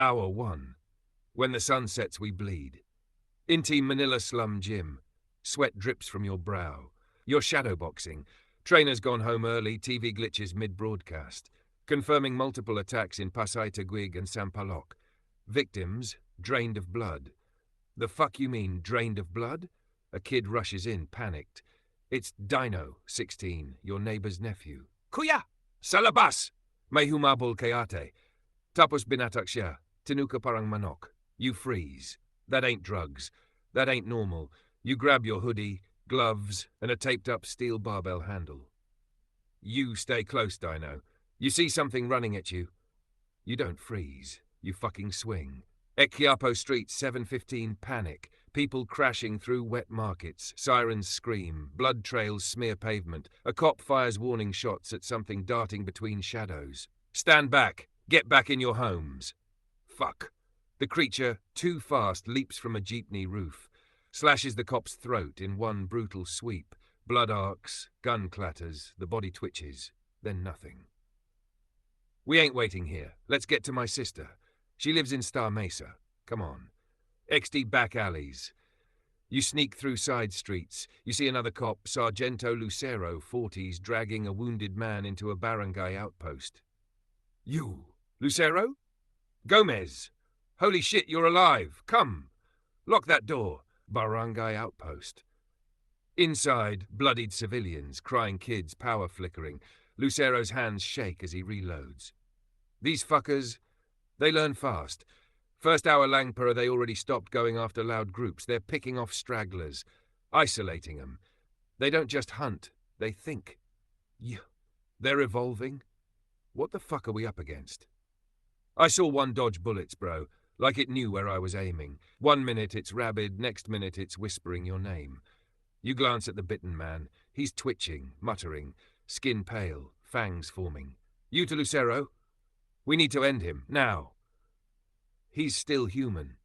Hour 1. When the sun sets, we bleed. Inti Manila slum gym. Sweat drips from your brow. You're shadowboxing. Trainers gone home early, TV glitches mid-broadcast. Confirming multiple attacks in Pasay Taguig and Sampaloc. Victims, drained of blood. The fuck you mean, drained of blood? A kid rushes in, panicked. It's Dino, 16, your neighbor's nephew. Kuya! Salabas! May humabol kayate. Tapos binatak siya. Tinuka parang manok. You freeze. That ain't drugs. That ain't normal. You grab your hoodie, gloves, and a taped-up steel barbell handle. You stay close, Dino. You see something running at you. You don't freeze. You fucking swing. Equiapo Street, 7:15, panic. People crashing through wet markets. Sirens scream. Blood trails smear pavement. A cop fires warning shots at something darting between shadows. Stand back. Get back in your homes. Fuck. The creature, too fast, leaps from a jeepney roof. Slashes the cop's throat in one brutal sweep. Blood arcs, gun clatters, the body twitches. Then nothing. We ain't waiting here. Let's get to my sister. She lives in Star Mesa. Come on. XD back alleys. You sneak through side streets. You see another cop, Sargento Lucero, 40s, dragging a wounded man into a barangay outpost. You, Lucero? Gomez! Holy shit, you're alive! Come! Lock that door. Barangay outpost. Inside, bloodied civilians, crying kids, power flickering. Lucero's hands shake as he reloads. These fuckers, they learn fast. First hour Langpura, they already stopped going after loud groups. They're picking off stragglers, isolating them. They don't just hunt, they think. They're evolving. What the fuck are we up against? I saw one dodge bullets, bro, like it knew where I was aiming. 1 minute it's rabid, next minute it's whispering your name. You glance at the bitten man. He's twitching, muttering, skin pale, fangs forming. You to Lucero? We need to end him, now. He's still human.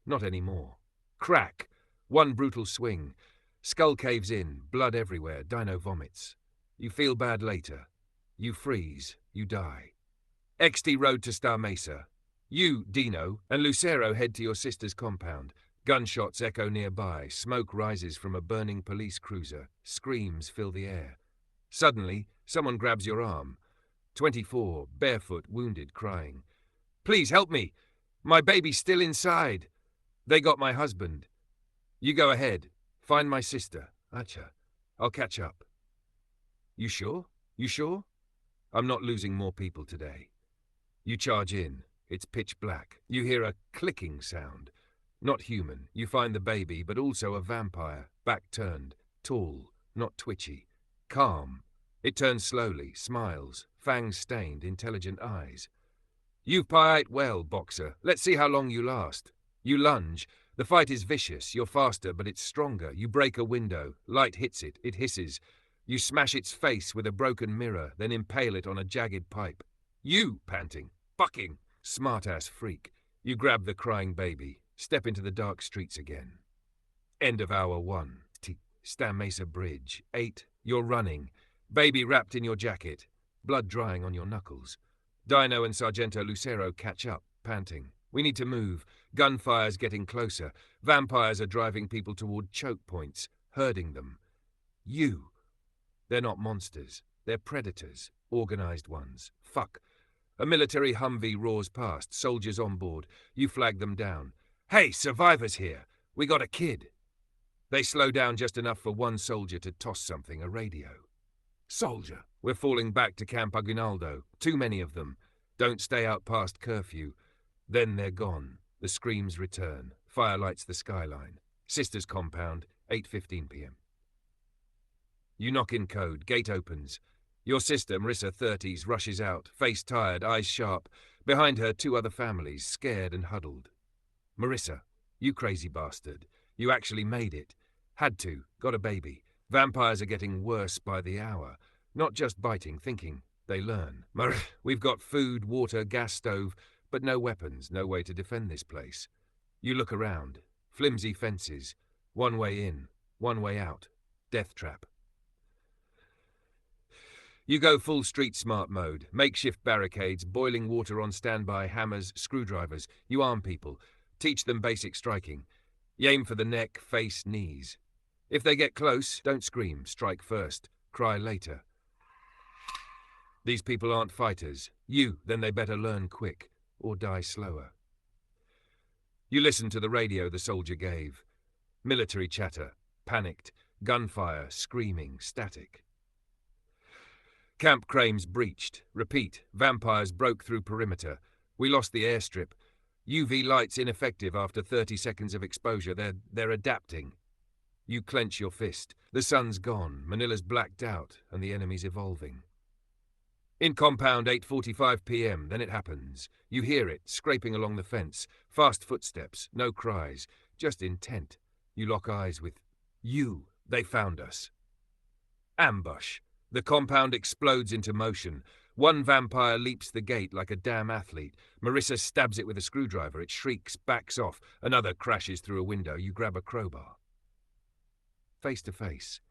Not anymore. Crack. One brutal swing. Skull caves in, blood everywhere, Dino vomits. You feel bad later. You freeze. You die. XD Road to Star Mesa. You, Dino, and Lucero head to your sister's compound. Gunshots echo nearby. Smoke rises from a burning police cruiser. Screams fill the air. Suddenly, someone grabs your arm. 24, barefoot, wounded, crying. Please help me! My baby's still inside. They got my husband. You go ahead. Find my sister. Acha. I'll catch up. You sure? You sure? I'm not losing more people today. You charge in. It's pitch black. You hear a clicking sound. Not human. You find the baby, but also a vampire. Back turned. Tall. Not twitchy. Calm. It turns slowly. Smiles. Fangs stained. Intelligent eyes. You've pied well, boxer. Let's see how long you last. You lunge. The fight is vicious. You're faster, but it's stronger. You break a window. Light hits it. It hisses. You smash its face with a broken mirror, then impale it on a jagged pipe. You, panting. Fucking. Smart-ass freak. You grab the crying baby. Step into the dark streets again. End of hour 1. Star Mesa Bridge. 8. You're running. Baby wrapped in your jacket. Blood drying on your knuckles. Dino and Sargento Lucero catch up, panting. We need to move. Gunfire's getting closer. Vampires are driving people toward choke points, herding them. You. They're not monsters. They're predators. Organized ones. Fuck. A military Humvee roars past, soldiers on board. You flag them down. Hey, survivors here. We got a kid. They slow down just enough for one soldier to toss something, a radio. Soldier. We're falling back to Camp Aguinaldo. Too many of them. Don't stay out past curfew. Then they're gone. The screams return. Fire lights the skyline. Sister's compound, 8:15 p.m. You knock in code. Gate opens. Your sister, Marissa, 30s, rushes out, face tired, eyes sharp. Behind her, 2 other families, scared and huddled. Marissa, you crazy bastard. You actually made it. Had to. Got a baby. Vampires are getting worse by the hour. Not just biting, thinking. They learn. We've got food, water, gas stove, but no weapons, no way to defend this place. You look around. Flimsy fences. One way in, one way out. Death trap. You go full street smart mode, makeshift barricades, boiling water on standby, hammers, screwdrivers. You arm people. Teach them basic striking. You aim for the neck, face, knees. If they get close, don't scream, strike first, cry later. These people aren't fighters. Then they better learn quick, or die slower. You listen to the radio the soldier gave. Military chatter, panicked, gunfire, screaming, static. Camp Crames breached. Repeat, vampires broke through perimeter. We lost the airstrip. UV light's ineffective after 30 seconds of exposure. They're adapting. You clench your fist. The sun's gone, Manila's blacked out, and the enemy's evolving. In compound, 8:45 p.m, then it happens. You hear it, scraping along the fence. Fast footsteps, no cries, just intent. You lock eyes with you. They found us. Ambush. The compound explodes into motion. One vampire leaps the gate like a damn athlete. Marissa stabs it with a screwdriver. It shrieks, backs off. Another crashes through a window. You grab a crowbar. Face to face.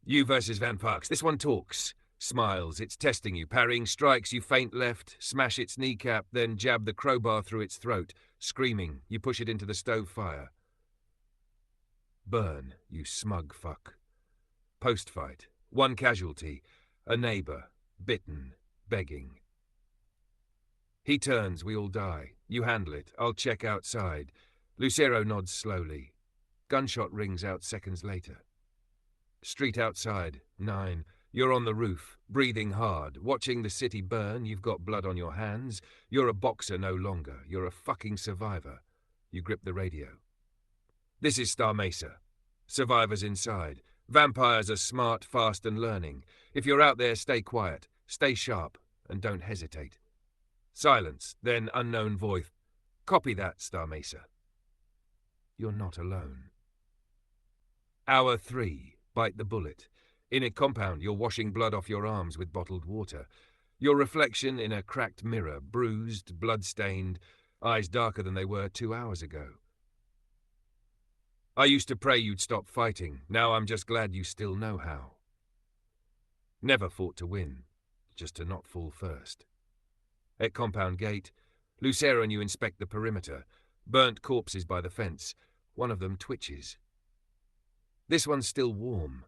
You versus Van Parks. This one talks. Smiles. It's testing you. Parrying strikes. You feint left. Smash its kneecap. Then jab the crowbar through its throat. Screaming. You push it into the stove fire. Burn. You smug fuck. Post-fight. One casualty. A neighbor. Bitten. Begging. He turns. We all die. You handle it. I'll check outside. Lucero nods slowly. Gunshot rings out seconds later. Street outside. 9. You're on the roof, breathing hard, watching the city burn. You've got blood on your hands. You're a boxer no longer. You're a fucking survivor. You grip the radio. This is Star Mesa. Survivors inside. Vampires are smart, fast, and learning. If you're out there, stay quiet, stay sharp, and don't hesitate. Silence, then unknown voice. Copy that, Star Mesa. You're not alone. Hour 3. Bite the bullet. In a compound, you're washing blood off your arms with bottled water. Your reflection in a cracked mirror, bruised, blood-stained, eyes darker than they were 2 hours ago. I used to pray you'd stop fighting. Now I'm just glad you still know how. Never fought to win, just to not fall first. At compound gate, Lucero and you inspect the perimeter. Burnt corpses by the fence. One of them twitches. This one's still warm.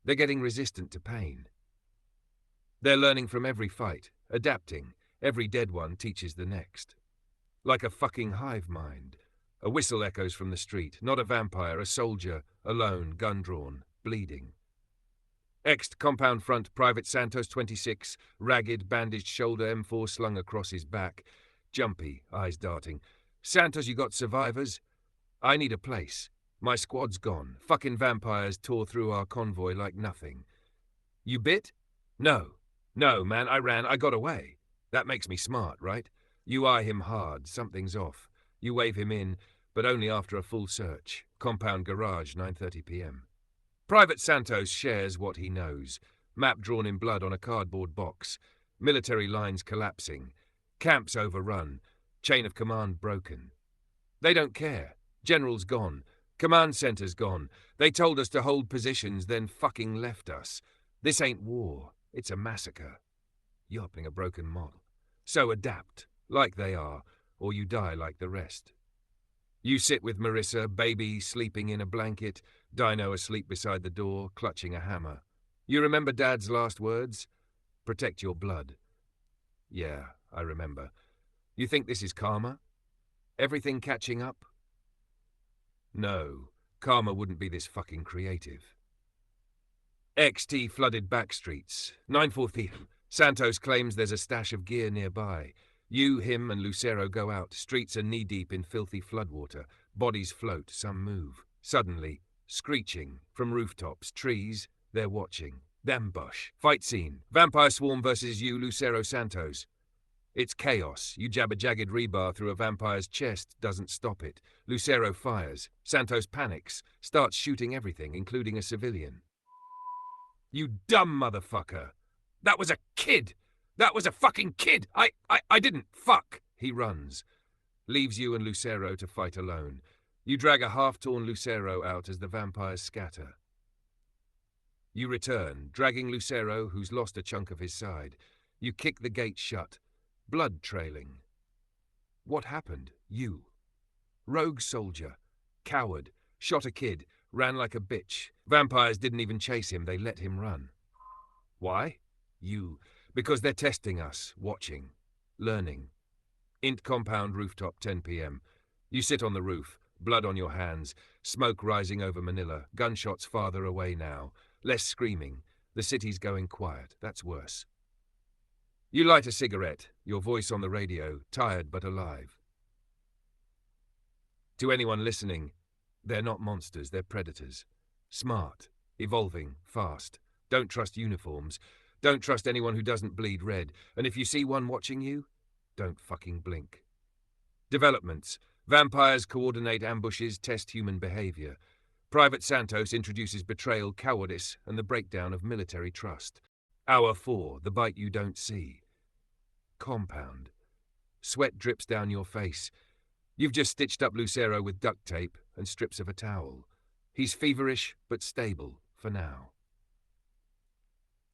They're getting resistant to pain. They're learning from every fight, adapting. Every dead one teaches the next. Like a fucking hive mind. A whistle echoes from the street. Not a vampire, a soldier, alone, gun drawn, bleeding. Ext compound front, Private Santos 26, ragged, bandaged shoulder, M4 slung across his back. Jumpy, eyes darting. Santos, you got survivors? I need a place. My squad's gone. Fucking vampires tore through our convoy like nothing. You bit? No, man, I ran. I got away. That makes me smart, right? You eye him hard. Something's off. You wave him in, but only after a full search. Compound garage, 9:30 p.m. Private Santos shares what he knows. Map drawn in blood on a cardboard box. Military lines collapsing. Camps overrun. Chain of command broken. They don't care. General's gone. Command center's gone. They told us to hold positions, then fucking left us. This ain't war. It's a massacre. Yopping a broken model. So adapt, like they are, or you die like the rest. You sit with Marissa, baby sleeping in a blanket, Dino asleep beside the door, clutching a hammer. You remember Dad's last words? Protect your blood. Yeah, I remember. You think this is karma? Everything catching up? No, karma wouldn't be this fucking creative. XT flooded back streets. 9:04 p.m. Santos claims there's a stash of gear nearby. You, him, and Lucero go out. Streets are knee-deep in filthy floodwater. Bodies float, some move. Suddenly, screeching. From rooftops, trees, they're watching. Ambush. Fight scene. Vampire swarm versus you, Lucero Santos. It's chaos. You jab a jagged rebar through a vampire's chest, doesn't stop it. Lucero fires. Santos panics, starts shooting everything, including a civilian. You dumb motherfucker! That was a kid! That was a fucking kid! I didn't fuck! He runs. Leaves you and Lucero to fight alone. You drag a half-torn Lucero out as the vampires scatter. You return, dragging Lucero, who's lost a chunk of his side. You kick the gate shut, blood trailing. What happened? You. Rogue soldier. Coward. Shot a kid. Ran like a bitch. Vampires didn't even chase him, they let him run. Why? You. Because they're testing us, watching, learning. Int compound rooftop, 10 p.m. You sit on the roof, blood on your hands, smoke rising over Manila, gunshots farther away now, less screaming. The city's going quiet, that's worse. You light a cigarette, your voice on the radio, tired but alive. To anyone listening, they're not monsters, they're predators. Smart, evolving, fast. Don't trust uniforms. Don't trust anyone who doesn't bleed red. And if you see one watching you, don't fucking blink. Developments. Vampires coordinate ambushes, test human behavior. Private Santos introduces betrayal, cowardice, and the breakdown of military trust. Hour 4, the bite you don't see. Compound. Sweat drips down your face. You've just stitched up Lucero with duct tape and strips of a towel. He's feverish, but stable, for now.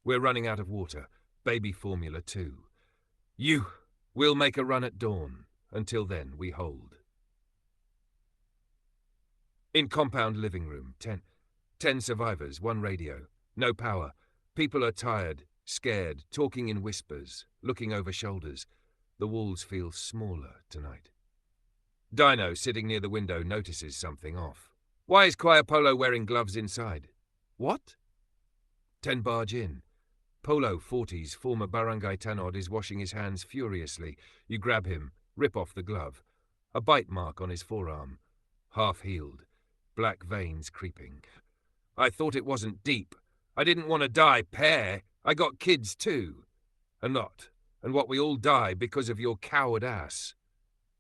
We're running out of water. Baby formula too. We'll make a run at dawn. Until then, we hold. In compound living room, 10 survivors, 1 radio. No power. People are tired, scared, talking in whispers, looking over shoulders. The walls feel smaller tonight. Dino, sitting near the window, notices something off. Why is Choir Polo wearing gloves inside? What? 10 barge in. Polo, 40s, former barangay tanod, is washing his hands furiously. You grab him, rip off the glove. A bite mark on his forearm. Half-healed. Black veins creeping. I thought it wasn't deep. I didn't want to die, pair. I got kids too. And what we all die because of your coward ass.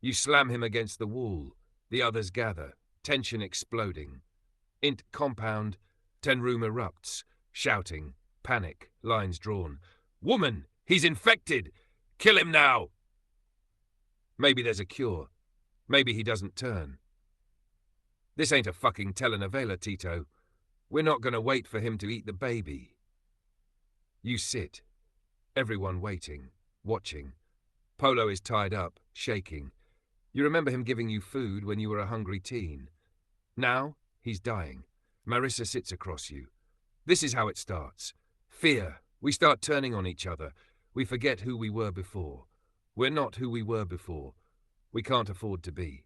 You slam him against the wall. The others gather, tension exploding. Int compound, 10 room erupts, shouting, panic, lines drawn. Woman, he's infected! Kill him now! Maybe there's a cure. Maybe he doesn't turn. This ain't a fucking telenovela, Tito. We're not gonna wait for him to eat the baby. You sit. Everyone waiting, watching. Polo is tied up, shaking. You remember him giving you food when you were a hungry teen. Now, he's dying. Marissa sits across you. This is how it starts. Fear. We start turning on each other. We forget who we were before. We're not who we were before. We can't afford to be.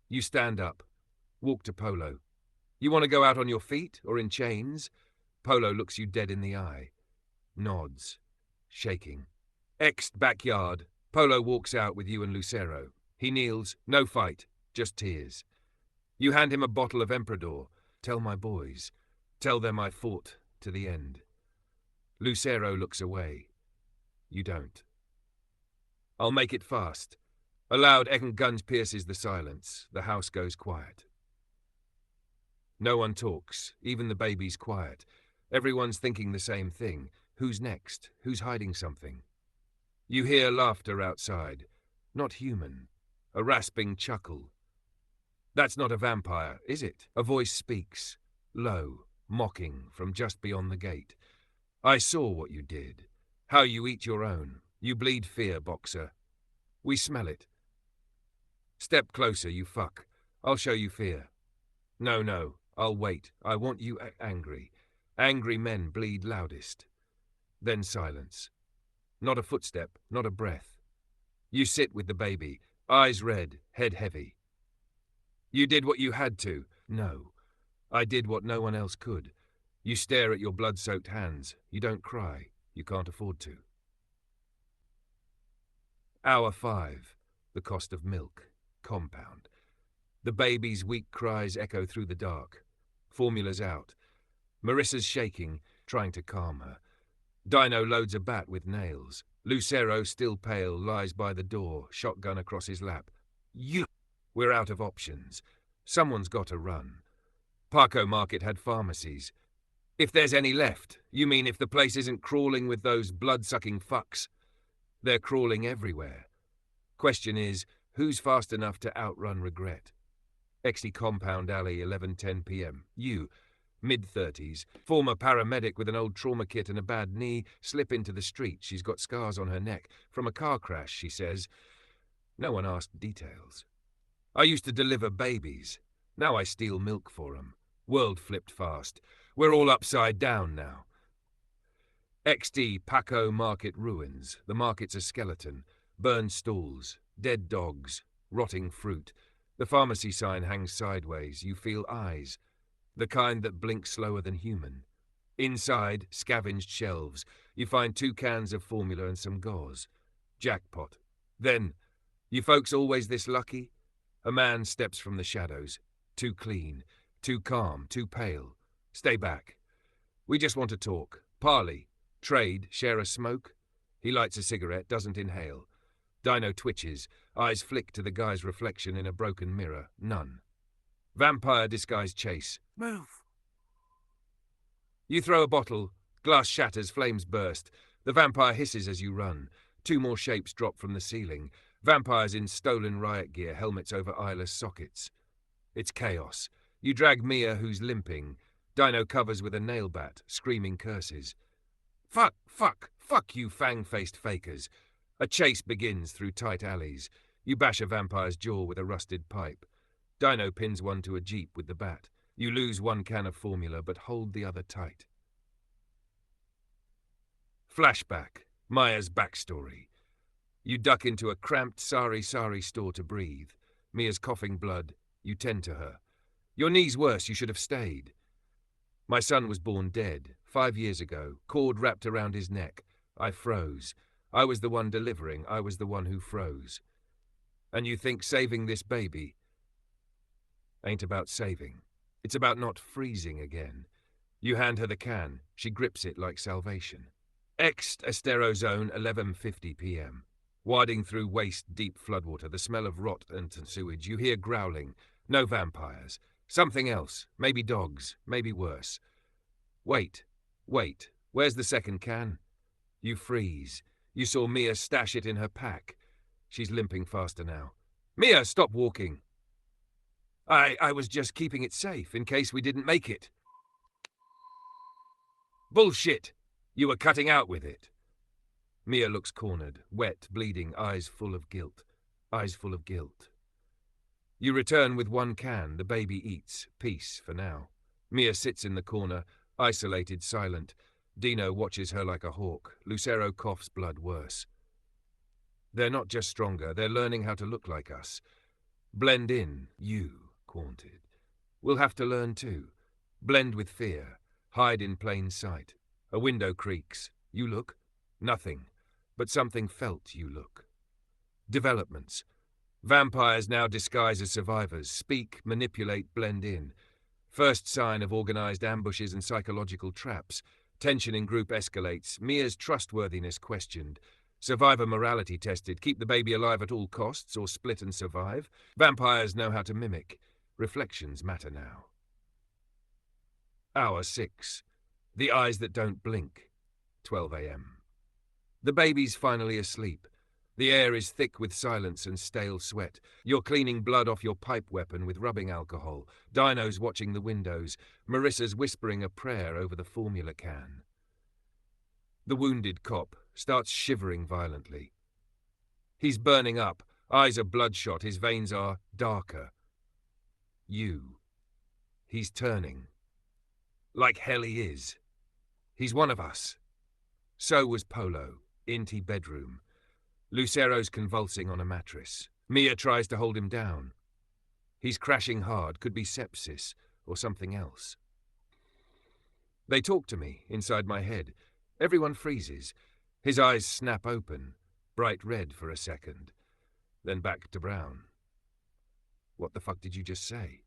You stand up. Walk to Polo. You want to go out on your feet or in chains? Polo looks you dead in the eye. Nods. Shaking. X'd backyard. Polo walks out with you and Lucero. He kneels. No fight. Just tears. You hand him a bottle of Emperador. Tell my boys. Tell them I fought to the end. Lucero looks away. You don't. I'll make it fast. A loud Ecken gun pierces the silence. The house goes quiet. No one talks. Even the baby's quiet. Everyone's thinking the same thing. Who's next? Who's hiding something? You hear laughter outside. Not human. A rasping chuckle. That's not a vampire, is it? A voice speaks. Low, mocking, from just beyond the gate. I saw what you did. How you eat your own. You bleed fear, boxer. We smell it. Step closer, you fuck. I'll show you fear. No, I'll wait. I want you angry. Angry men bleed loudest. Then silence. Not a footstep, not a breath. You sit with the baby, eyes red, head heavy. You did what you had to. No. I did what no one else could. You stare at your blood-soaked hands. You don't cry. You can't afford to. Hour 5. The cost of milk. Compound. The baby's weak cries echo through the dark. Formula's out. Marissa's shaking, trying to calm her. Dino loads a bat with nails. Lucero, still pale, lies by the door, shotgun across his lap. We're out of options. Someone's got to run. Paco Market had pharmacies. If there's any left, you mean if the place isn't crawling with those blood-sucking fucks? They're crawling everywhere. Question is, who's fast enough to outrun regret? XD Compound Alley, 11:10 p.m. You. mid-30s, former paramedic with an old trauma kit and a bad knee, slip into the street. She's got scars on her neck. From a car crash, she says. No one asked details. I used to deliver babies. Now I steal milk for 'em. World flipped fast. We're all upside down now. XD Paco Market ruins. The market's a skeleton. Burned stalls. Dead dogs. Rotting fruit. The pharmacy sign hangs sideways. You feel eyes. The kind that blink slower than human. Inside, scavenged shelves. You find 2 cans of formula and some gauze. Jackpot. Then, you folks always this lucky? A man steps from the shadows. Too clean. Too calm. Too pale. Stay back. We just want to talk. Parley. Trade. Share a smoke. He lights a cigarette, doesn't inhale. Dino twitches. Eyes flick to the guy's reflection in a broken mirror. None. Vampire disguised chase. Move. You throw a bottle. Glass shatters, flames burst. The vampire hisses as you run. 2 more shapes drop from the ceiling. Vampires in stolen riot gear, helmets over eyeless sockets. It's chaos. You drag Mia, who's limping. Dino covers with a nail bat, screaming curses. Fuck, fuck, fuck you fang-faced fakers. A chase begins through tight alleys. You bash a vampire's jaw with a rusted pipe. Dino pins one to a jeep with the bat. You lose 1 can of formula, but hold the other tight. Flashback. Maya's backstory. You duck into a cramped sari store to breathe. Mia's coughing blood. You tend to her. Your knee's worse, you should have stayed. My son was born dead, 5 years ago, cord wrapped around his neck. I froze. I was the one delivering. I was the one who froze. And you think saving this baby ain't about saving. It's about not freezing again. You hand her the can. She grips it like salvation. Ext Estero Zone, 11:50 p.m. Wading through waist-deep floodwater, the smell of rot and sewage. You hear growling. No vampires. Something else. Maybe dogs. Maybe worse. Wait. Wait. Where's the second can? You freeze. You saw Mia stash it in her pack. She's limping faster now. Mia, stop walking. I was just keeping it safe in case we didn't make it. Bullshit. You were cutting out with it. Mia looks cornered, wet, bleeding, eyes full of guilt. Eyes full of guilt. You return with 1 can. The baby eats. Peace for now. Mia sits in the corner, isolated, silent. Dino watches her like a hawk. Lucero coughs blood worse. They're not just stronger, they're learning how to look like us. Blend in, you, Haunted. We'll have to learn too. Blend with fear. Hide in plain sight. A window creaks. You look. Nothing. But something felt you look. Developments. Vampires now disguise as survivors. Speak, manipulate, blend in. First sign of organized ambushes and psychological traps. Tension in group escalates. Mia's trustworthiness questioned. Survivor morality tested. Keep the baby alive at all costs or split and survive. Vampires know how to mimic. Reflections matter now. Hour 6. The eyes that don't blink. 12 a.m. The baby's finally asleep. The air is thick with silence and stale sweat. You're cleaning blood off your pipe weapon with rubbing alcohol. Dino's watching the windows. Marissa's whispering a prayer over the formula can. The wounded cop starts shivering violently. He's burning up. Eyes are bloodshot. His veins are darker. He's turning. Like hell he is. He's one of us. So was Polo. Inti bedroom. Lucero's convulsing on a mattress. Mia tries to hold him down. He's crashing hard. Could be sepsis or something else. They talk to me inside my head. Everyone freezes. His eyes snap open, bright red for a second, then back to brown. What the fuck did you just say?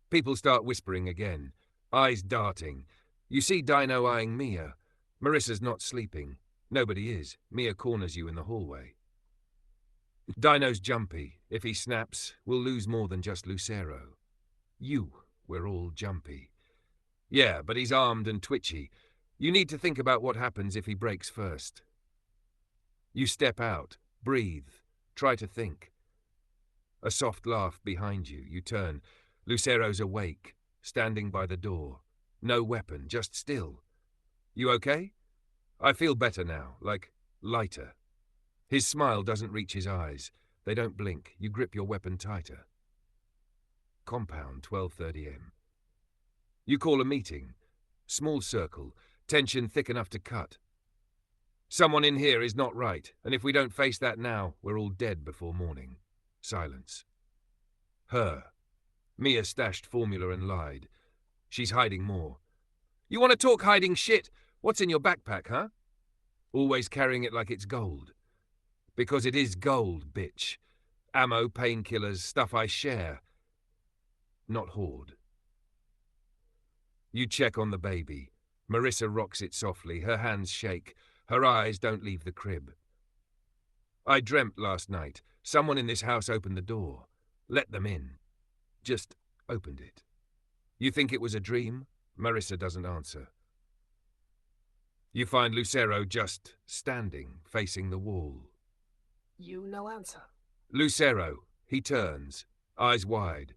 People start whispering again, eyes darting. You see Dino eyeing Mia. Marissa's not sleeping. Nobody is. Mia corners you in the hallway. Dino's jumpy. If he snaps, we'll lose more than just Lucero. We're all jumpy. Yeah, but he's armed and twitchy. You need to think about what happens if he breaks first. You step out, breathe, try to think. A soft laugh behind you. You turn. Lucero's awake, standing by the door. No weapon, just still. You okay? I feel better now, like lighter. His smile doesn't reach his eyes. They don't blink. You grip your weapon tighter. Compound, 12:30 am. You call a meeting. Small circle, tension thick enough to cut. Someone in here is not right, and if we don't face that now, we're all dead before morning. Silence. Her. Mia stashed formula and lied. She's hiding more. You want to talk hiding shit? What's in your backpack, huh? Always carrying it like it's gold. Because it is gold, bitch. Ammo, painkillers, stuff I share. Not hoard. You check on the baby. Marissa rocks it softly. Her hands shake. Her eyes don't leave the crib. I dreamt last night. Someone in this house opened the door. Let them in. Just opened it. You think it was a dream? Marissa doesn't answer. You find Lucero just standing, facing the wall. You no answer. Lucero. He turns. Eyes wide.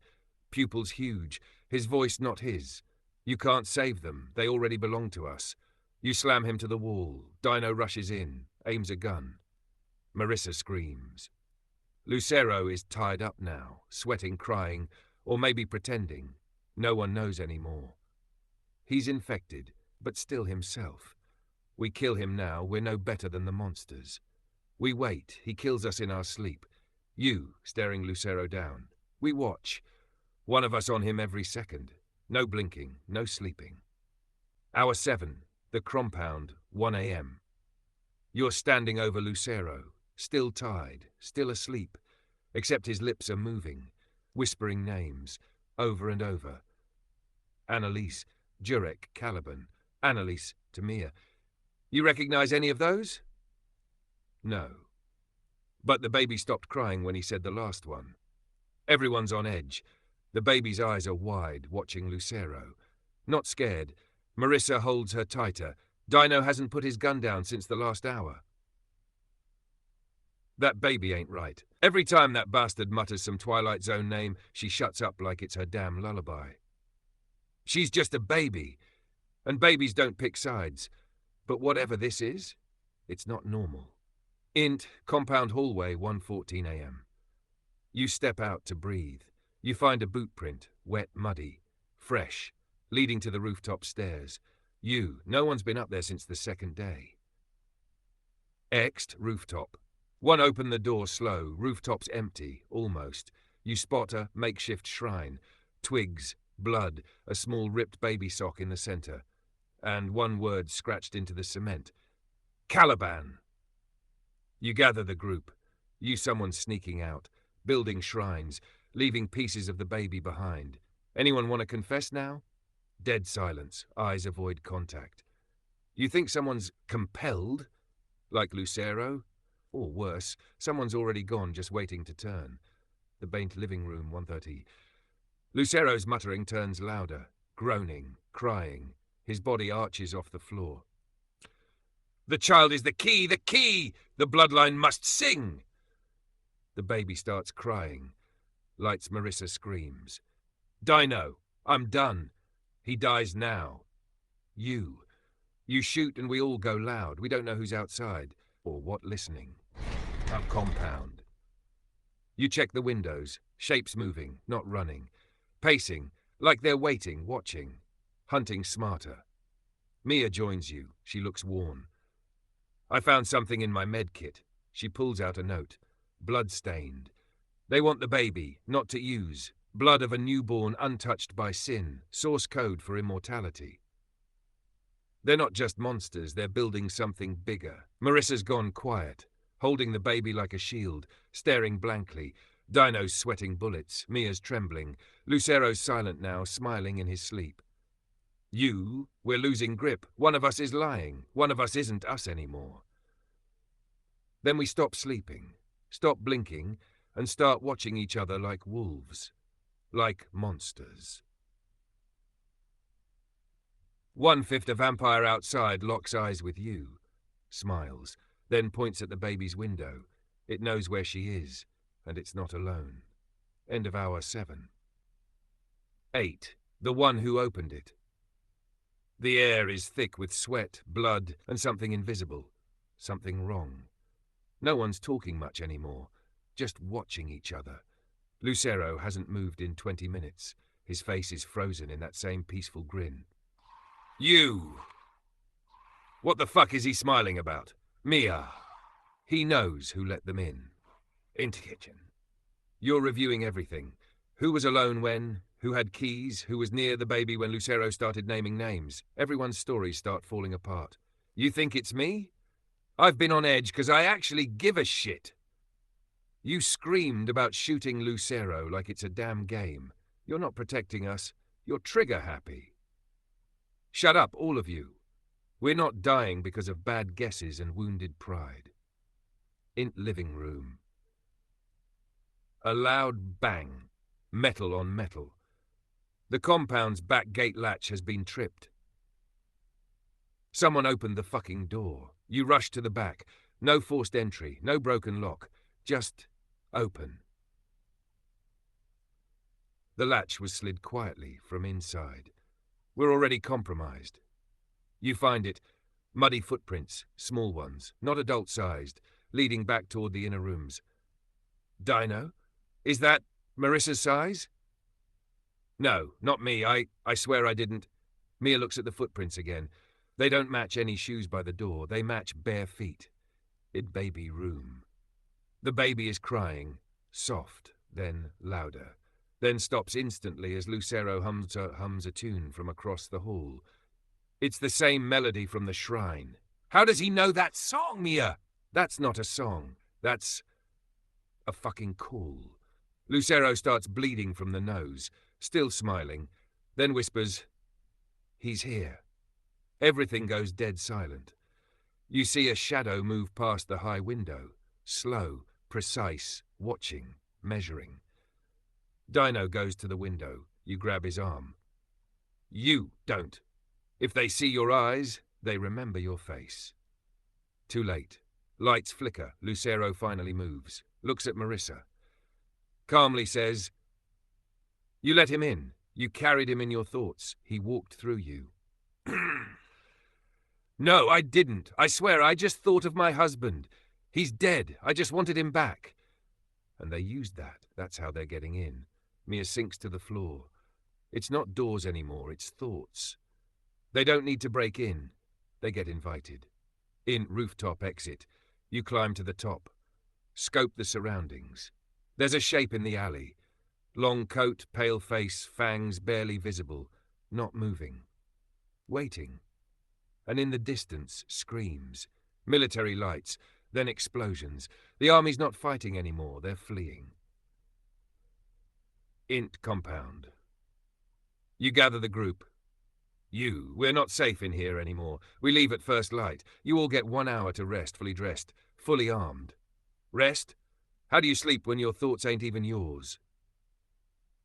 Pupils huge. His voice not his. You can't save them. They already belong to us. You slam him to the wall. Dino rushes in, aims a gun. Marissa screams. Lucero is tied up now, sweating, crying, or maybe pretending. No one knows anymore. He's infected, but still himself. We kill him now, we're no better than the monsters. We wait, he kills us in our sleep. You, staring Lucero down. We watch. One of us on him every second. No blinking, no sleeping. Hour 7, the compound, 1 am. You're standing over Lucero, still tied, still asleep, except his lips are moving, whispering names, over and over. Annalise, Jurek, Caliban, Annalise, Tamir. You recognize any of those? No. But the baby stopped crying when he said the last one. Everyone's on edge. The baby's eyes are wide, watching Lucero. Not scared. Marissa holds her tighter. Dino hasn't put his gun down since the last hour. That baby ain't right. Every time that bastard mutters some Twilight Zone name, she shuts up like it's her damn lullaby. She's just a baby, and babies don't pick sides. But whatever this is, it's not normal. Int, compound hallway, 1:14 am. You step out to breathe. You find a boot print, wet, muddy, fresh, leading to the rooftop stairs. No one's been up there since the second day. X'd, rooftop. One opened the door slow, rooftop's empty, almost. You spot a makeshift shrine, twigs, blood, a small ripped baby sock in the center, and one word scratched into the cement. Caliban! You gather the group. Someone sneaking out, building shrines, leaving pieces of the baby behind. Anyone want to confess now? Dead silence, eyes avoid contact. You think someone's compelled? Like Lucero? Or worse, someone's already gone, just waiting to turn. The Baint living room, 1:30. Lucero's muttering turns louder, groaning, crying. His body arches off the floor. The child is the key, the key! The bloodline must sing! The baby starts crying. Lights Marissa screams. Dino, I'm done. He dies now. You shoot and we all go loud. We don't know who's outside, or what listening. Our compound. You check the windows, shapes moving, not running. Pacing, like they're waiting, watching. Hunting smarter. Mia joins you. She looks worn. I found something in my med kit. She pulls out a note. Blood-stained. They want the baby, not to use. Blood of a newborn untouched by sin. Source code for immortality. They're not just monsters, they're building something bigger. Marissa's gone quiet, holding the baby like a shield, staring blankly. Dino's sweating bullets, Mia's trembling. Lucero's silent now, smiling in his sleep. We're losing grip. One of us is lying. One of us isn't us anymore. Then we stop sleeping, stop blinking, and start watching each other like wolves. Like monsters. 1/5 a vampire outside locks eyes with you, smiles, then points at the baby's window. It knows where she is, and it's not alone. End of hour 7. 8. The one who opened it. The air is thick with sweat, blood, and something invisible. Something wrong. No one's talking much anymore, just watching each other. Lucero hasn't moved in 20 minutes. His face is frozen in that same peaceful grin. You! What the fuck is he smiling about? Mia! He knows who let them in. Into kitchen. You're reviewing everything. Who was alone when? Who had keys? Who was near the baby when Lucero started naming names? Everyone's stories start falling apart. You think it's me? I've been on edge because I actually give a shit. You screamed about shooting Lucero like it's a damn game. You're not protecting us. You're trigger happy. Shut up, all of you. We're not dying because of bad guesses and wounded pride. Int living room. A loud bang. Metal on metal. The compound's back gate latch has been tripped. Someone opened the fucking door. You rush to the back. No forced entry, no broken lock. Just open. The latch was slid quietly from inside. We're already compromised. You find it. Muddy footprints, small ones, not adult-sized, leading back toward the inner rooms. Dino? Is that Marissa's size? No, not me. I swear I didn't. Mia looks at the footprints again. They don't match any shoes by the door. They match bare feet. In baby room. The baby is crying, soft, then louder, then stops instantly as Lucero hums a tune from across the hall. It's the same melody from the shrine. How does he know that song, Mia? That's not a song. That's a fucking call. Lucero starts bleeding from the nose, still smiling, then whispers, "He's here." Everything goes dead silent. You see a shadow move past the high window, slow, precise, watching, measuring. Dino goes to the window. You grab his arm. You don't. If they see your eyes, they remember your face. Too late. Lights flicker. Lucero finally moves. Looks at Marissa. Calmly says, "You let him in. You carried him in your thoughts. He walked through you." "No, I didn't. I swear, I just thought of my husband. He's dead. I just wanted him back." And they used that. That's how they're getting in. Mia sinks to the floor. It's not doors anymore, it's thoughts. They don't need to break in. They get invited. In rooftop exit. You climb to the top. Scope the surroundings. There's a shape in the alley. Long coat, pale face, fangs barely visible. Not moving. Waiting. And in the distance, screams. Military lights. Then explosions. The army's not fighting anymore, they're fleeing. Int compound. You gather the group. We're not safe in here anymore. We leave at first light. You all get 1 hour to rest, fully dressed, fully armed. Rest? How do you sleep when your thoughts ain't even yours?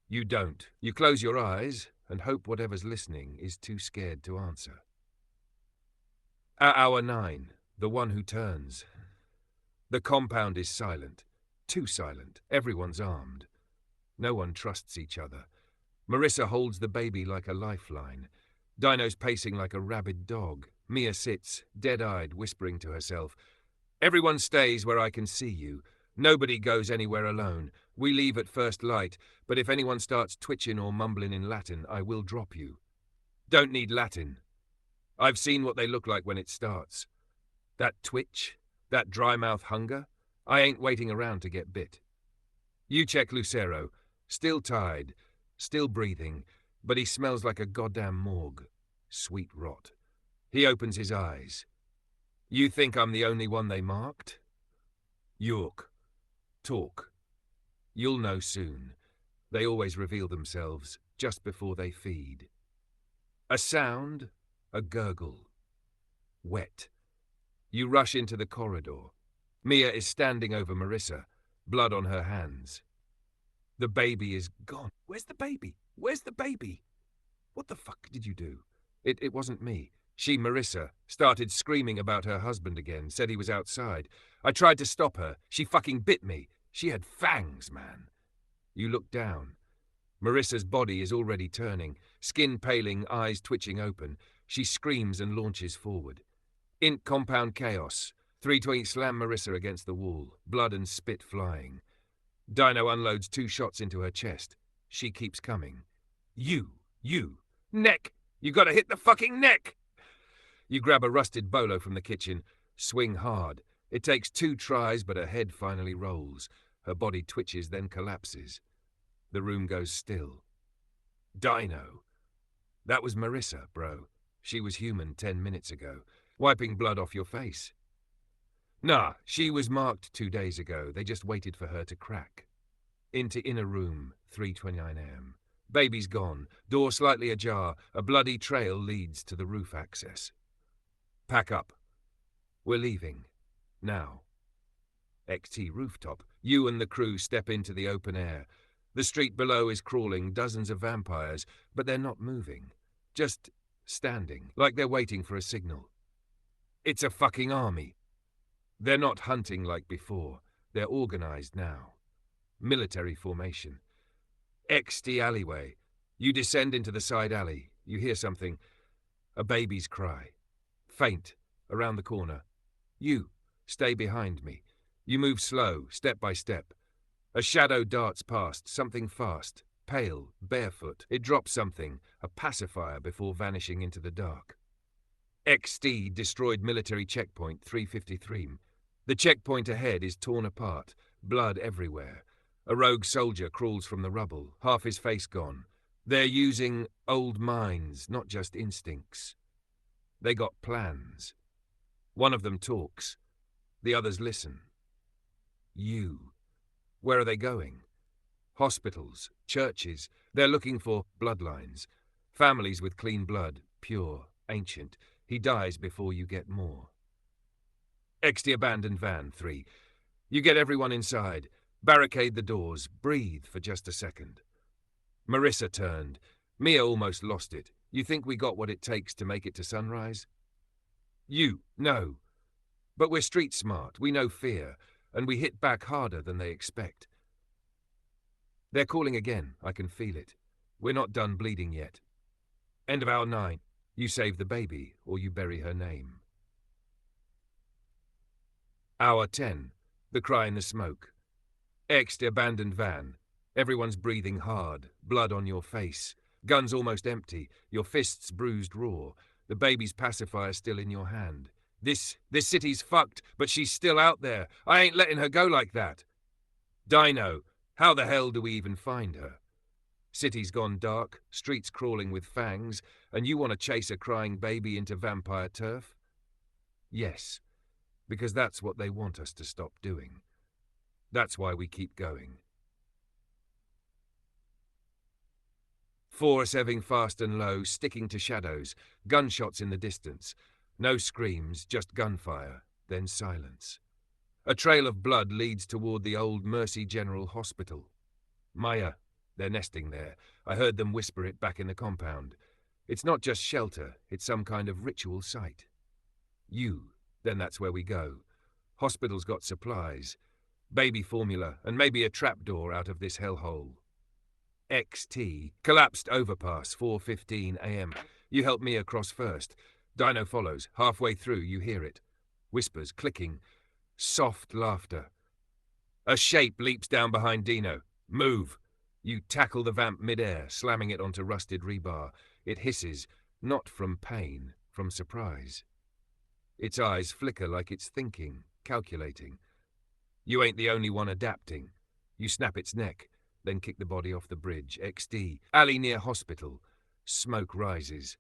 You don't. You close your eyes and hope whatever's listening is too scared to answer. At hour 9, the one who turns. The compound is silent. Too silent. Everyone's armed. No one trusts each other. Marissa holds the baby like a lifeline. Dino's pacing like a rabid dog. Mia sits, dead-eyed, whispering to herself. "Everyone stays where I can see you. Nobody goes anywhere alone. We leave at first light, but if anyone starts twitching or mumbling in Latin, I will drop you. Don't need Latin. I've seen what they look like when it starts. That twitch, that dry mouth hunger, I ain't waiting around to get bit. You check Lucero. Still tied, still breathing, but he smells like a goddamn morgue. Sweet rot. He opens his eyes. You think I'm the only one they marked? York. Talk. You'll know soon. They always reveal themselves just before they feed. A sound, a gurgle. Wet. You rush into the corridor. Mia is standing over Marissa, blood on her hands. The baby is gone. Where's the baby? Where's the baby? What the fuck did you do? It wasn't me. She, Marissa, started screaming about her husband again, said he was outside. I tried to stop her. She fucking bit me. She had fangs, man. You look down. Marissa's body is already turning, skin paling, eyes twitching open. She screams and launches forward. Int compound chaos. 320 slam Marissa against the wall, blood and spit flying. Dino unloads 2 shots into her chest. She keeps coming. You. Neck! You gotta hit the fucking neck! You grab a rusted bolo from the kitchen, swing hard. It takes 2 tries, but her head finally rolls. Her body twitches, then collapses. The room goes still. Dino. That was Marissa, bro. She was human 10 minutes ago, wiping blood off your face. Nah, she was marked 2 days ago. They just waited for her to crack. Into inner room, 3:29 a.m. Baby's gone, door slightly ajar, a bloody trail leads to the roof access. Pack up. We're leaving. Now. XT rooftop. You and the crew step into the open air. The street below is crawling, dozens of vampires, but they're not moving. Just standing, like they're waiting for a signal. It's a fucking army. They're not hunting like before. They're organized now. Military formation. XT alleyway. You descend into the side alley. You hear something. A baby's cry. Faint. Around the corner. You. Stay behind me. You move slow, step by step. A shadow darts past, something fast. Pale, barefoot. It drops something. A pacifier before vanishing into the dark. XT destroyed military checkpoint 353. The checkpoint ahead is torn apart. Blood everywhere. A rogue soldier crawls from the rubble, half his face gone. They're using old minds, not just instincts. They got plans. One of them talks. The others listen. You. Where are they going? Hospitals, churches. They're looking for bloodlines. Families with clean blood, pure, ancient. He dies before you get more. XT abandoned van 3. You get everyone inside. Barricade the doors. Breathe for just a second. Marissa turned. Mia almost lost it. You think we got what it takes to make it to sunrise? You, no. But we're street smart. We know fear. And we hit back harder than they expect. They're calling again. I can feel it. We're not done bleeding yet. End of hour 9. You save the baby, or you bury her name. Hour 10. The cry in the smoke. XT abandoned van. Everyone's breathing hard. Blood on your face. Guns almost empty. Your fists bruised raw. The baby's pacifier still in your hand. This city's fucked, but she's still out there. I ain't letting her go like that. Dino, how the hell do we even find her? City's gone dark, streets crawling with fangs, and you want to chase a crying baby into vampire turf? Yes, because that's what they want us to stop doing. That's why we keep going. 4 seving fast and low, sticking to shadows, gunshots in the distance. No screams, just gunfire, then silence. A trail of blood leads toward the old Mercy General Hospital. Maya, they're nesting there. I heard them whisper it back in the compound. It's not just shelter, it's some kind of ritual site. You, then that's where we go. Hospital's got supplies. Baby formula, and maybe a trapdoor out of this hellhole. XT, collapsed overpass, 4:15 a.m. You help me across first. Dino follows. Halfway through, you hear it. Whispers, clicking. Soft laughter. A shape leaps down behind Dino. Move. You tackle the vamp midair, slamming it onto rusted rebar. It hisses, not from pain, from surprise. Its eyes flicker like it's thinking, calculating. You ain't the only one adapting. You snap its neck, then kick the body off the bridge. XD. Alley near hospital. Smoke rises.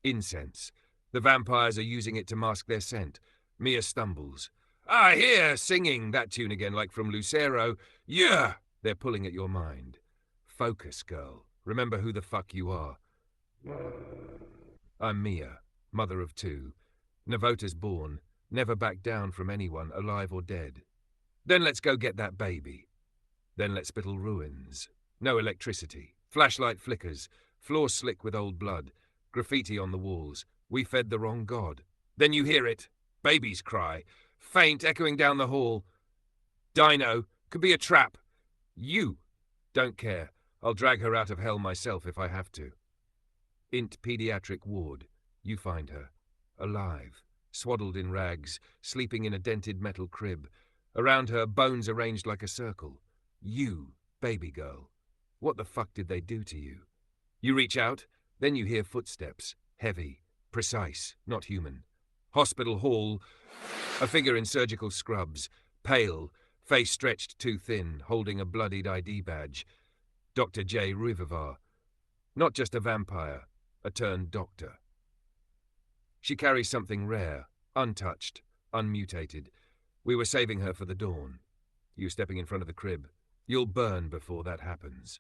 Incense. The vampires are using it to mask their scent. Mia stumbles. I hear singing that tune again, like from Lucero. Yeah! They're pulling at your mind. Focus, girl. Remember who the fuck you are. I'm Mia, mother of 2. Navota's born. Never back down from anyone, alive or dead. Then let's go get that baby. Then let's spittle ruins. No electricity. Flashlight flickers. Floor slick with old blood. Graffiti on the walls. We fed the wrong god. Then you hear it. Baby's cry. Faint, echoing down the hall. Dino. Could be a trap. You. Don't care. I'll drag her out of hell myself if I have to. Int pediatric ward. You find her, alive, swaddled in rags, sleeping in a dented metal crib. Around her, bones arranged like a circle. You, baby girl. What the fuck did they do to you? You reach out, then you hear footsteps, heavy, precise, not human. Hospital hall, a figure in surgical scrubs, pale, face stretched too thin, holding a bloodied ID badge. Dr. J. Rivivar. Not just a vampire, a turned doctor. She carries something rare, untouched, unmutated. We were saving her for the dawn. You stepping in front of the crib. You'll burn before that happens.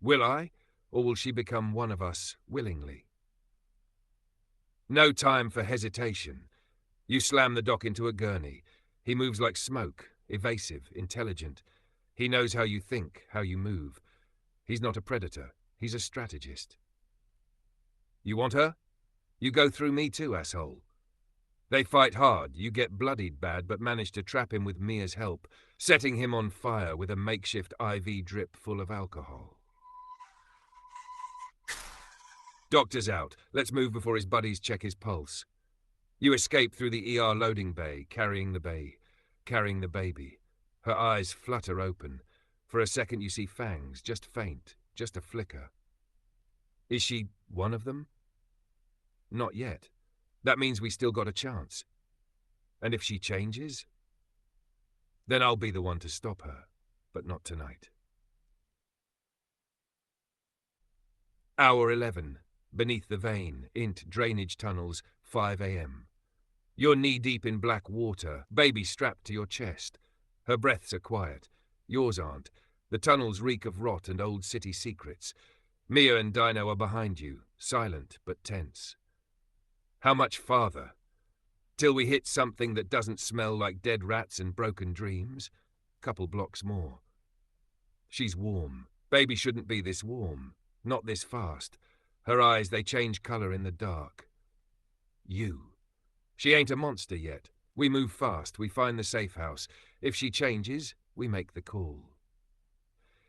Will I, or will she become one of us willingly? No time for hesitation. You slam the doc into a gurney. He moves like smoke, evasive, intelligent. He knows how you think, how you move. He's not a predator. He's a strategist. You want her? You go through me too, asshole. They fight hard. You get bloodied bad, but manage to trap him with Mia's help, setting him on fire with a makeshift IV drip full of alcohol. Doctor's out. Let's move before his buddies check his pulse. You escape through the ER loading bay, carrying the baby. Her eyes flutter open. For a second you see fangs, just faint, just a flicker. Is she one of them? Not yet. That means we still got a chance. And if she changes? Then I'll be the one to stop her, but not tonight. Hour 11. Beneath the vein, int drainage tunnels, 5 a.m. You're knee-deep in black water, baby strapped to your chest. Her breaths are quiet. Yours aren't. The tunnels reek of rot and old city secrets. Mia and Dino are behind you, silent but tense. How much farther? Till we hit something that doesn't smell like dead rats and broken dreams? Couple blocks more. She's warm. Baby shouldn't be this warm. Not this fast. Her eyes, they change color in the dark. You. She ain't a monster yet. We move fast. We find the safe house. If she changes, we make the call.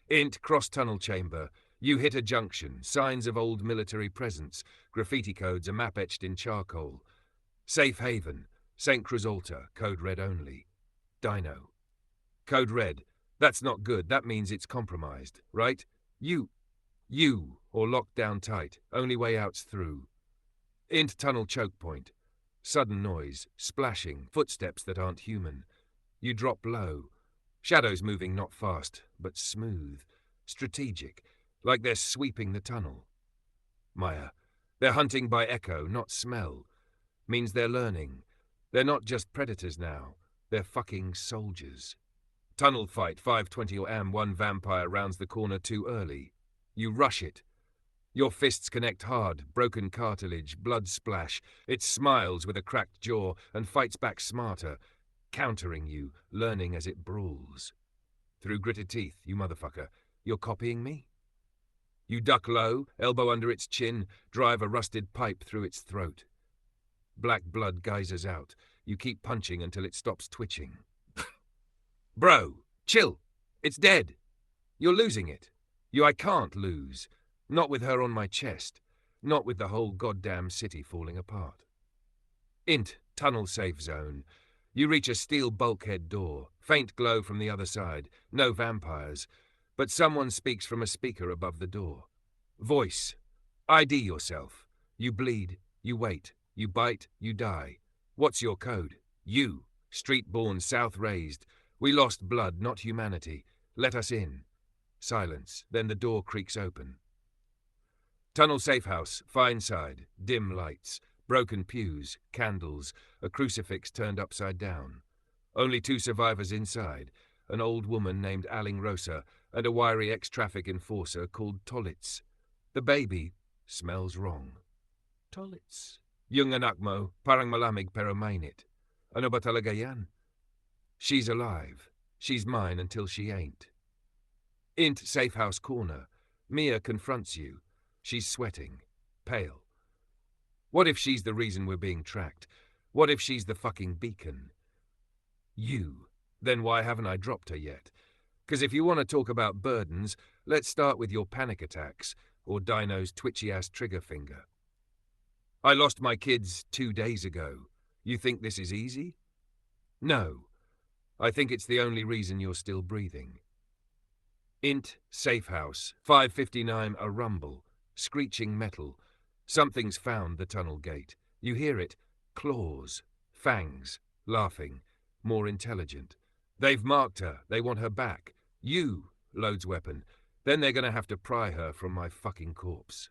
Int cross-tunnel chamber. You hit a junction. Signs of old military presence. Graffiti codes, a map etched in charcoal. Safe haven. St. Crusalta. Code red only. Dino. Code red. That's not good. That means it's compromised, right? You, or locked down tight. Only way out's through. Int tunnel choke point. Sudden noise, splashing, footsteps that aren't human. You drop low. Shadows moving not fast, but smooth. Strategic, like they're sweeping the tunnel. Maya, they're hunting by echo, not smell. Means they're learning. They're not just predators now. They're fucking soldiers. Tunnel fight, 5:20 am, one vampire rounds the corner too early. You rush it. Your fists connect hard, broken cartilage, blood splash. It smiles with a cracked jaw and fights back smarter, countering you, learning as it brawls. Through gritted teeth, you motherfucker. You're copying me? You duck low, elbow under its chin, drive a rusted pipe through its throat. Black blood geysers out. You keep punching until it stops twitching. Bro, chill. It's dead. You're losing it. I can't lose. Not with her on my chest. Not with the whole goddamn city falling apart. Int, tunnel safe zone. You reach a steel bulkhead door. Faint glow from the other side. No vampires. But someone speaks from a speaker above the door. Voice. ID yourself. You bleed. You wait. You bite. You die. What's your code? You. Street-born, south-raised. We lost blood, not humanity. Let us in. Silence. Then the door creaks open. Tunnel safe house, fine side, dim lights, broken pews, candles, a crucifix turned upside down. Only 2 survivors inside, an old woman named Aling Rosa and a wiry ex-traffic enforcer called Tolitz. The baby smells wrong. Tolitz. Yung anak mo, parang malamig pero mainit. Ano ba talaga yan? She's alive. She's mine until she ain't. Int safe house corner. Mia confronts you. She's sweating. Pale. What if she's the reason we're being tracked? What if she's the fucking beacon? You. Then why haven't I dropped her yet? 'Cause if you want to talk about burdens, let's start with your panic attacks, or Dino's twitchy-ass trigger finger. I lost my kids 2 days ago. You think this is easy? No. I think it's the only reason you're still breathing. Int, safe house, 559 a rumble, screeching metal. Something's found the tunnel gate. You hear it. Claws, fangs, laughing, more intelligent. They've marked her. They want her back. You, loads weapon. Then they're gonna have to pry her from my fucking corpse.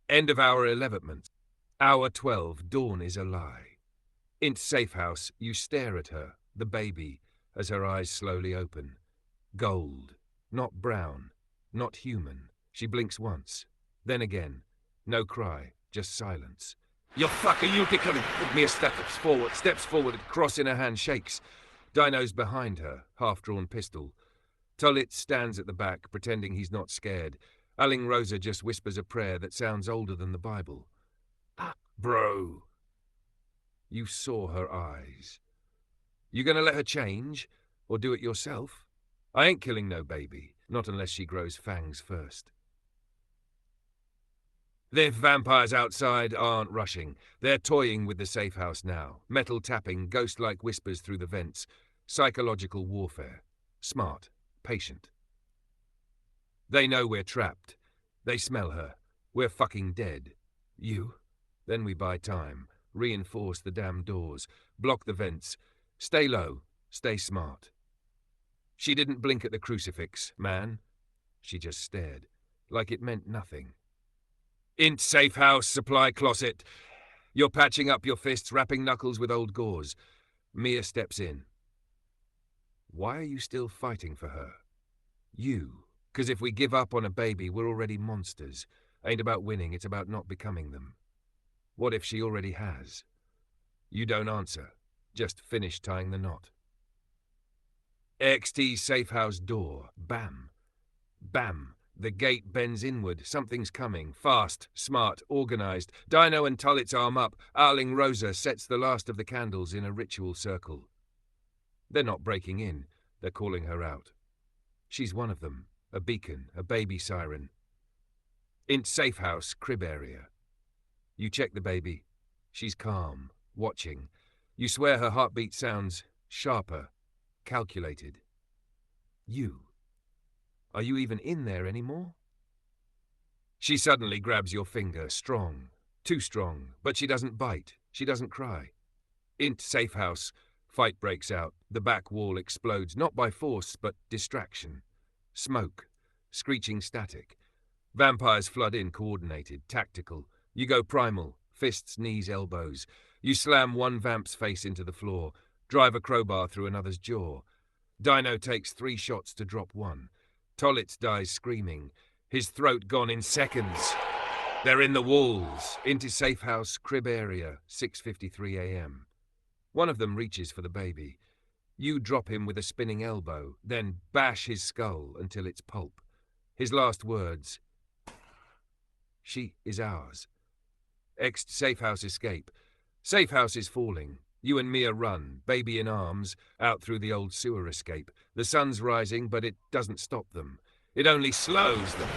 End of hour 11. Hour 12, dawn is a lie. Int safe house, you stare at her, the baby, as her eyes slowly open. Gold, not brown, not human. She blinks once, then again. No cry, just silence. You fucker, you dickily! Mia steps forward, cross in her hand, shakes. Dino's behind her, half-drawn pistol. Tullit stands at the back, pretending he's not scared. Aling Rosa just whispers a prayer that sounds older than the Bible. Bro. You saw her eyes. You gonna let her change, or do it yourself? I ain't killing no baby, not unless she grows fangs first. The vampires outside aren't rushing. They're toying with the safe house now. Metal tapping, ghost-like whispers through the vents. Psychological warfare. Smart. Patient. They know we're trapped. They smell her. We're fucking dead. You? Then we buy time. Reinforce the damn doors. Block the vents. Stay low. Stay smart. She didn't blink at the crucifix, man. She just stared, like it meant nothing. Int safe house, supply closet. You're patching up your fists, wrapping knuckles with old gauze. Mia steps in. Why are you still fighting for her? You. 'Cause if we give up on a baby, we're already monsters. Ain't about winning, it's about not becoming them. What if she already has? You don't answer. Just finish tying the knot. XT safe house door. Bam. Bam. The gate bends inward. Something's coming. Fast, smart, organized. Dino and Tullit's arm up. Arling Rosa sets the last of the candles in a ritual circle. They're not breaking in. They're calling her out. She's one of them. A beacon. A baby siren. Int safe house, crib area. You check the baby. She's calm. Watching. You swear her heartbeat sounds sharper. Calculated. You. Are you even in there anymore? She suddenly grabs your finger, strong. Too strong, but she doesn't bite. She doesn't cry. Int safe house. Fight breaks out. The back wall explodes, not by force, but distraction. Smoke. Screeching static. Vampires flood in, coordinated, tactical. You go primal. Fists, knees, elbows. You slam one vamp's face into the floor. Drive a crowbar through another's jaw. Dino takes 3 shots to drop one. Tollitz dies screaming. His throat gone in seconds. They're in the walls. Into safe house, crib area, 6:53 a.m. One of them reaches for the baby. You drop him with a spinning elbow, then bash his skull until it's pulp. His last words. She is ours. Safe house escape. Safe house is falling. You and Mia run, baby in arms, out through the old sewer escape. The sun's rising, but it doesn't stop them. It only slows them.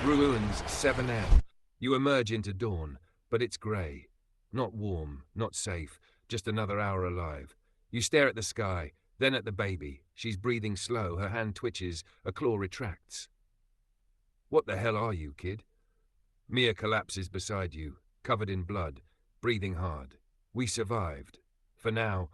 Ruins 7M. You emerge into dawn, but it's grey. Not warm, not safe, just another hour alive. You stare at the sky, then at the baby. She's breathing slow, her hand twitches, a claw retracts. What the hell are you, kid? Mia collapses beside you, covered in blood, breathing hard. We survived. For now,